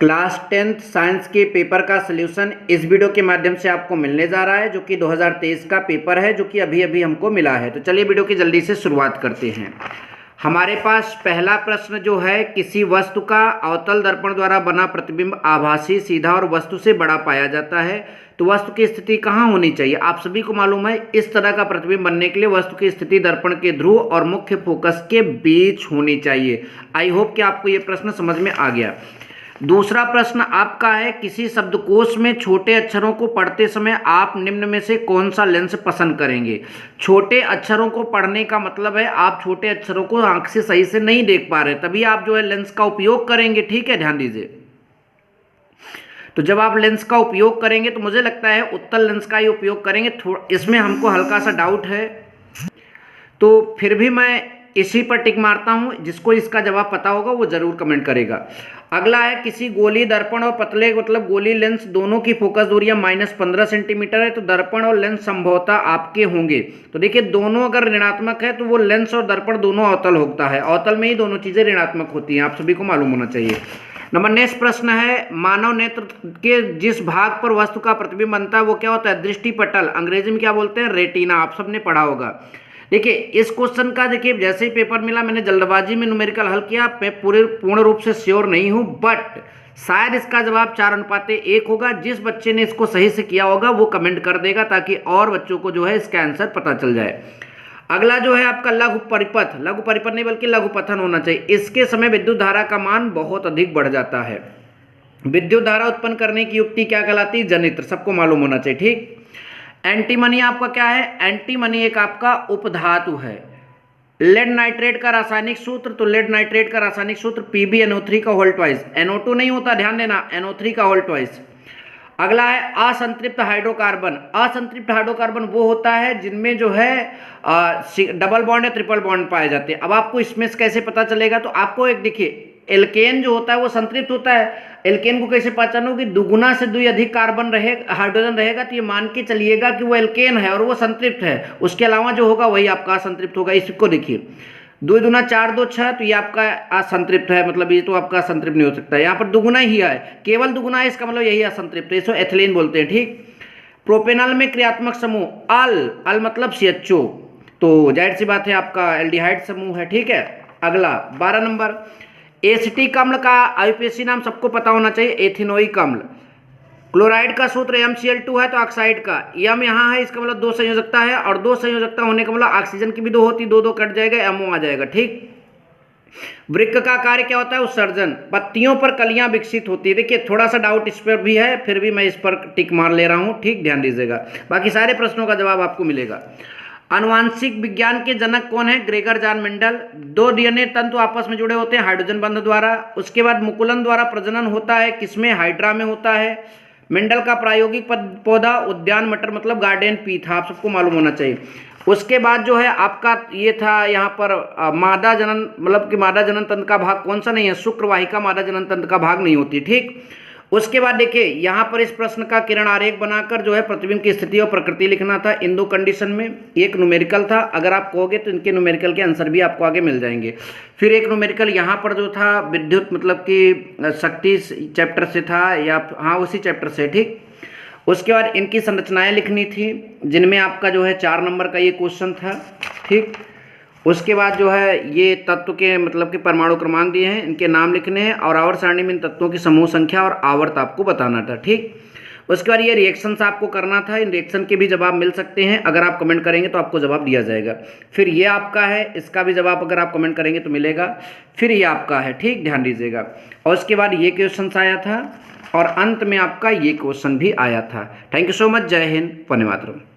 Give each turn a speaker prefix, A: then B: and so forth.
A: Class 10th science के paper का solution इस वीडियो के माध्यम से आपको मिलने जा रहा है, जो कि 2023 का पेपर है, जो कि अभी अभी हमको मिला है। तो चलिए वीडियो की जल्दी से शुरुआत करते हैं। हमारे पास पहला प्रश्न जो है, किसी वस्तु का अवतल दर्पण द्वारा बना प्रतिबिंब आभासी, सीधा और वस्तु से बड़ा पाया जाता है, तो वस्तु की स्थिति कहाँ होनी चाहिए? आप सभी को मालूम है, इस तरह का प्रतिबिंब बनने के लिए वस्तु की स्थिति दर्पण के ध्रुव और मुख्य फोकस के बीच होनी चाहिए। आई होप कि आपको ये प्रश्न समझ में आ गया। दूसरा प्रश्न आपका है, किसी शब्दकोश में छोटे अक्षरों को पढ़ते समय आप निम्न में से कौन सा लेंस पसंद करेंगे? छोटे अक्षरों को पढ़ने का मतलब है आप छोटे अक्षरों को आंख से सही से नहीं देख पा रहे, तभी आप जो है लेंस का उपयोग करेंगे। ठीक है, ध्यान दीजिए। तो जब आप लेंस का उपयोग करेंगे तो मुझे लगता है उत्तल लेंस का ही उपयोग करेंगे। इसमें हमको हल्का सा डाउट है, तो फिर भी मैं इसी पर टिक मारता हूं। जिसको इसका जवाब पता होगा वो जरूर कमेंट करेगा। अगला है, किसी गोली दर्पण और पतले मतलब गोली लेंस दोनों की फोकस दूरियां -15 सेंटीमीटर है, तो दर्पण और लेंस संभवतः आपके होंगे। तो देखिए, दोनों अगर ऋणात्मक है तो वो लेंस और दर्पण दोनों अवतल होता है। अवतल में ही दोनों चीजें ऋणात्मक होती हैं, आप सभी को मालूम होना चाहिए। नंबर नेक्स्ट प्रश्न है, मानव नेत्र के जिस भाग पर वस्तु का प्रतिबिंब बनता है वो क्या होता है? दृष्टिपटल, अंग्रेजी में क्या बोलते हैं? रेटिना। आप सबने पढ़ा होगा। देखिए, इस क्वेश्चन का देखिए जैसे ही पेपर मिला मैंने जल्दबाजी में न्यूमेरिकल हल किया। मैं पूर्ण रूप से श्योर नहीं हूं, बट शायद इसका जवाब 4:1 होगा। जिस बच्चे ने इसको सही से किया होगा वो कमेंट कर देगा, ताकि और बच्चों को जो है इसका आंसर पता चल जाए। अगला जो है आपका लघु परिपथ, लघु परिपथ नहीं बल्कि लघु पथन होना चाहिए। इसके समय विद्युत धारा का मान बहुत अधिक बढ़ जाता है। विद्युत धारा उत्पन्न करने की युक्ति क्या कहलाती है? जनित्र। सबको मालूम होना चाहिए। ठीक। एंटीमनी आपका क्या है? एंटीमनी एक आपका उपधातु है। लेड नाइट्रेट का रासायनिक सूत्र, तो लेड नाइट्रेट का रासायनिक सूत्र PbNO3 का होल ट्वाइस। NO2 नहीं होता, ध्यान देना, NO3 का होल ट्वाइस। अगला है असंतृप्त हाइड्रोकार्बन। असंतृप्त हाइड्रोकार्बन वो होता है जिनमें जो है डबल बॉन्ड या ट्रिपल बॉन्ड पाए जाते हैं। अब आपको इसमें से कैसे पता चलेगा? तो आपको एक देखिए, एल्केन जो होता है वो संतृप्त होता है। एल्केन को कैसे पहचानो कि दुगुना से 2 अधिक कार्बन रहेगा, हाइड्रोजन रहेगा, तो ये मान के चलिएगा कि वो एल्केन है और वो संतृप्त है। उसके अलावा जो होगा वही आपका असंतृप्त होगा। इसको देखिए, 2 दूना 4 2 6, तो ये आपका असंतृप्त है, मतलब ये तो आपका असंतृप्त नहीं हो सकता। यहाँ पर दुगुना ही है, केवल दुगुना है, इसका मतलब यही असंतृप्त है। इसको एथिलीन बोलते हैं। ठीक। प्रोपेनॉल में क्रियात्मक समूह अल मतलब CHO, तो जाहिर सी बात है आपका एल्डिहाइड समूह है। ठीक है। अगला 12 नंबर, एसिटिक अम्ल का आईयूपीएसी नाम सबको पता होना चाहिए, एथिनोइक अम्ल। क्लोराइड का सूत्र MCl2 है, तो ऑक्साइड का यम यहाँ है, इसका मतलब 2 संयोजकता है, और 2 संयोजकता होने का मतलब ऑक्सीजन की भी 2 होती, 2 कट जाएगा, एमओ आ जाएगा। ठीक। वृक्क का कार्य क्या होता है? उत्सर्जन। पत्तियों पर कलियां विकसित होती है। देखिए, थोड़ा सा डाउट इस पर भी है, फिर भी मैं इस पर टिक मार ले रहा हूं। ठीक, ध्यान दीजिएगा, बाकी सारे प्रश्नों का जवाब आपको मिलेगा। आनुवांशिक विज्ञान के जनक कौन है? Gregor John Mendel. 2 DNA तंतु आपस में जुड़े होते हैं हाइड्रोजन बंध द्वारा। उसके बाद मुकुलन द्वारा प्रजनन होता है, किसमें? हाइड्रा में होता है। मेंडल का प्रायोगिक पौधा उद्यान मटर मतलब गार्डन पी था, आप सबको मालूम होना चाहिए। उसके बाद जो है आपका ये था यहाँ पर मादा जनन, मतलब कि मादा जनन तंत्र का भाग कौन सा नहीं है? शुक्रवाहिका मादा जनन तंत्र का भाग नहीं होती। ठीक। उसके बाद देखिए, यहाँ पर इस प्रश्न का किरण आरेख बनाकर जो है प्रतिबिंब की स्थिति और प्रकृति लिखना था इन 2 कंडीशन में। एक न्यूमेरिकल था, अगर आप कहोगे तो इनके न्यूमेरिकल के आंसर भी आपको आगे मिल जाएंगे। फिर एक न्यूमेरिकल यहाँ पर जो था विद्युत मतलब कि शक्ति चैप्टर से था, या हाँ उसी चैप्टर से। ठीक। उसके बाद इनकी संरचनाएं लिखनी थी, जिनमें आपका जो है 4 नंबर का ये क्वेश्चन था। ठीक। उसके बाद जो है ये तत्व के मतलब कि परमाणु क्रमांक दिए हैं, इनके नाम लिखने हैं, और आवर्त सारणी में इन तत्वों की समूह संख्या और आवर्त आपको बताना था। ठीक। उसके बाद ये रिएक्शंस आपको करना था, इन रिएक्शन के भी जवाब मिल सकते हैं, अगर आप कमेंट करेंगे तो आपको जवाब दिया जाएगा। फिर ये आपका है, इसका भी जवाब अगर आप कमेंट करेंगे तो मिलेगा। फिर ये आपका है। ठीक, ध्यान दीजिएगा। और उसके बाद ये क्वेश्चन आया था, और अंत में आपका ये क्वेश्चन भी आया था। Thank you so much. जय हिंद, वंदे मातरम।